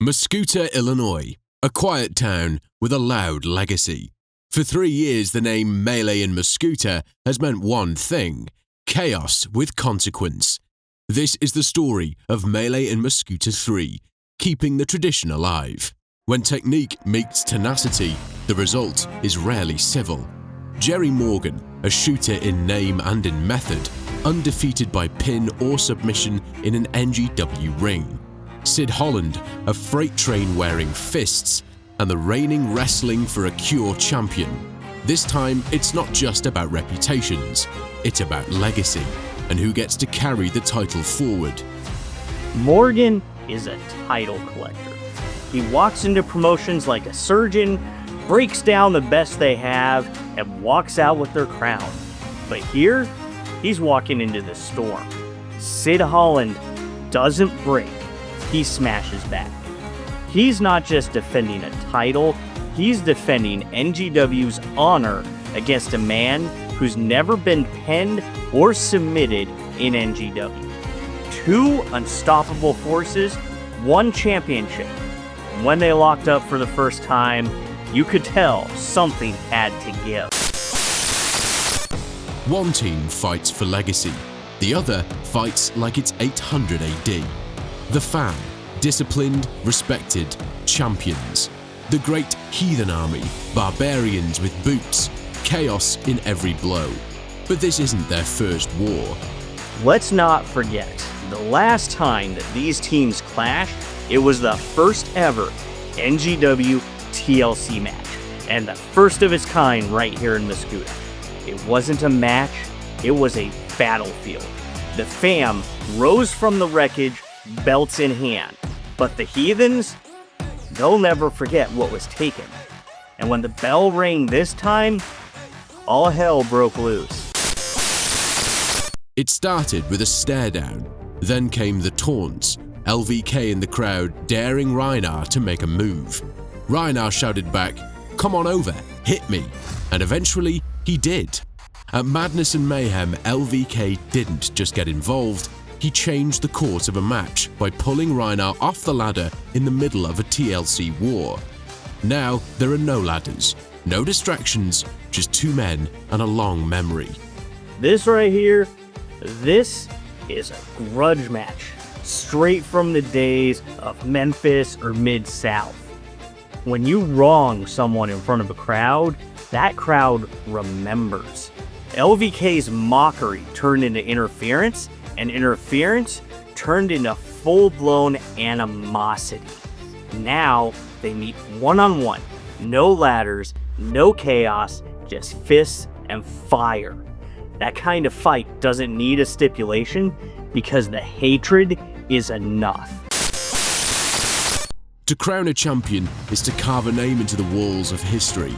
Mascoutah, Illinois, a quiet town with a loud legacy. For 3 years, the name Melee in Mascoutah has meant one thing: chaos with consequence. This is the story of Melee in Mascoutah 3, keeping the tradition alive. When technique meets tenacity, the result is rarely civil. Jerry Morgan, a shooter in name and in method, undefeated by pin or submission in an NGW ring. Sid Holland, a freight train wearing fists, and the reigning Wrestling for a Cure champion. This time, it's not just about reputations, it's about legacy and who gets to carry the title forward. Morgan is a title collector. He walks into promotions like a surgeon, breaks down the best they have, and walks out with their crown. But here, he's walking into the storm. Sid Holland doesn't break, he smashes back. He's not just defending a title, he's defending NGW's honor against a man who's never been pinned or submitted in NGW. 2 unstoppable forces, 1 championship. And when they locked up for the first time, you could tell something had to give. One team fights for legacy, the other fights like it's 800 AD. The Fam, disciplined, respected, champions. The great heathen army, barbarians with boots, chaos in every blow. But this isn't their first war. Let's not forget, the last time that these teams clashed, it was the first ever NGW TLC match, and the first of its kind right here in Mascoutah. It wasn't a match, it was a battlefield. The Fam rose from the wreckage, belts in hand. But the heathens, they'll never forget what was taken. And when the bell rang this time, all hell broke loose. It started with a stare down, then came the taunts, LVK in the crowd daring Reinar to make a move. Reinar shouted back, "Come on over, hit me," and eventually he did. At Madness and Mayhem, LVK didn't just get involved, he changed the course of a match by pulling Reinar off the ladder in the middle of a TLC war. Now there are no ladders, no distractions, just 2 men and a long memory. This right here, this is a grudge match, straight from the days of Memphis or Mid-South. When you wrong someone in front of a crowd, that crowd remembers. LVK's mockery turned into interference, and interference turned into full-blown animosity. Now they meet one-on-one, no ladders, no chaos, just fists and fire. That kind of fight doesn't need a stipulation because the hatred is enough. To crown a champion is to carve a name into the walls of history.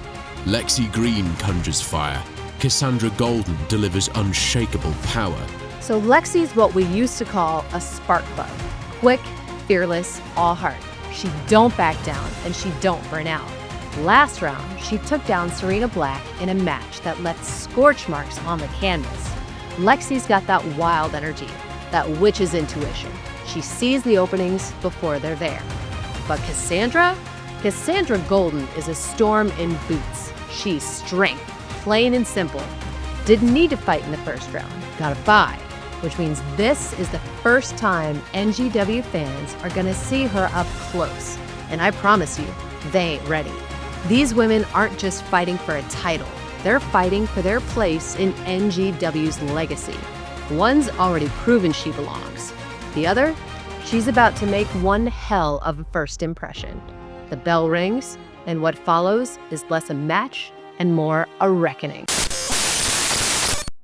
Lexi Green conjures fire. Cassandra Golden delivers unshakable power. So Lexi's what we used to call a spark plug. Quick, fearless, all heart. She don't back down and she don't burn out. Last round, she took down Serena Black in a match that left scorch marks on the canvas. Lexi's got that wild energy, that witch's intuition. She sees the openings before they're there. But Cassandra Golden is a storm in boots. She's strength, plain and simple. Didn't need to fight in the first round, got a bye, which means this is the first time NGW fans are gonna see her up close. And I promise you, they ain't ready. These women aren't just fighting for a title, they're fighting for their place in NGW's legacy. One's already proven she belongs. The other, she's about to make one hell of a first impression. The bell rings, and what follows is less a match and more a reckoning.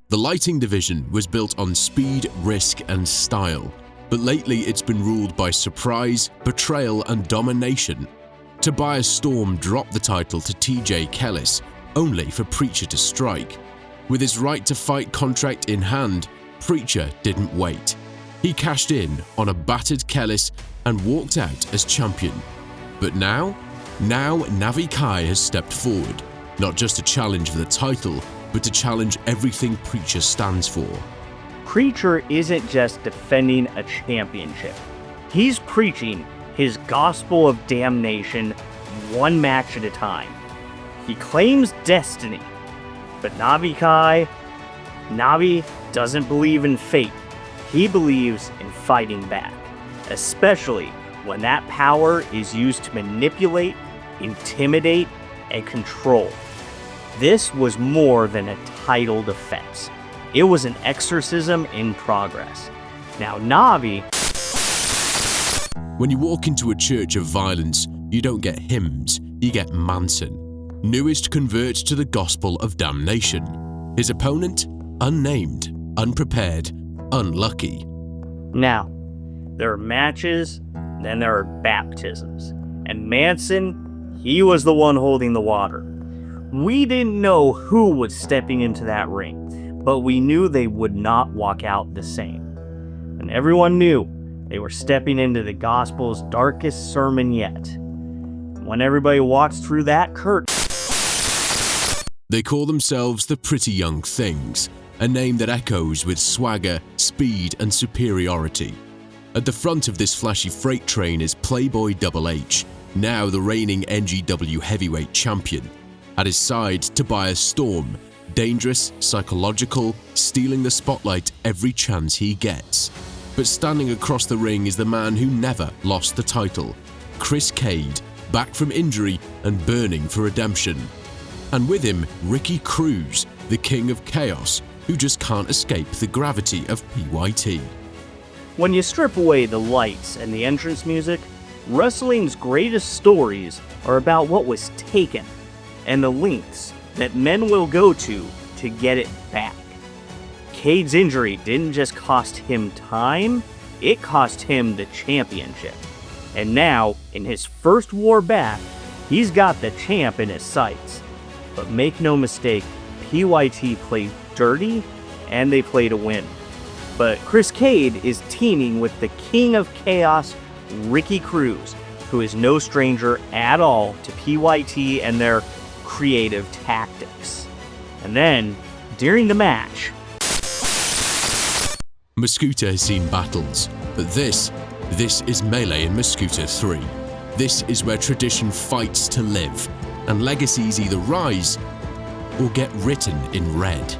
The lighting division was built on speed, risk, and style, but lately it's been ruled by surprise, betrayal, and domination. Tobias Storm dropped the title to TJ Kellis, only for Preacher to strike. With his right to fight contract in hand, Preacher didn't wait. He cashed in on a battered Kellis and walked out as champion. But now Navi Kai has stepped forward, not just to challenge for the title, but to challenge everything Preacher stands for. Preacher isn't just defending a championship. He's preaching his gospel of damnation one match at a time. He claims destiny, but Navi doesn't believe in fate. He believes in fighting back, especially when that power is used to manipulate, intimidate, and control. This was more than a title defense. It was an exorcism in progress. Now, Navi... When you walk into a church of violence, you don't get hymns, you get Manson. Newest converts to the gospel of damnation. His opponent? Unnamed, unprepared, unlucky. Now, there are matches, then there are baptisms. And Manson, he was the one holding the water. We didn't know who was stepping into that ring, but we knew they would not walk out the same. And everyone knew they were stepping into the gospel's darkest sermon yet. When everybody walks through that curtain... They call themselves the Pretty Young Things, a name that echoes with swagger, speed, and superiority. At the front of this flashy freight train is Playboy Double H, now the reigning NGW heavyweight champion. At his side, Tobias Storm, dangerous, psychological, stealing the spotlight every chance he gets. But standing across the ring is the man who never lost the title, Chris Cade, back from injury and burning for redemption. And with him, Ricky Cruz, the King of Chaos, who just can't escape the gravity of PYT. When you strip away the lights and the entrance music, wrestling's greatest stories are about what was taken and the lengths that men will go to get it back. Cade's injury didn't just cost him time, it cost him the championship. And now, in his first war back, he's got the champ in his sights. But make no mistake, PYT played dirty, and they play to win. But Chris Cade is teaming with the King of Chaos, Ricky Cruz, who is no stranger at all to PYT and their creative tactics. And then, during the match... Mascoutah has seen battles, but this is Melee in Mascoutah 3. This is where tradition fights to live, and legacies either rise or get written in red.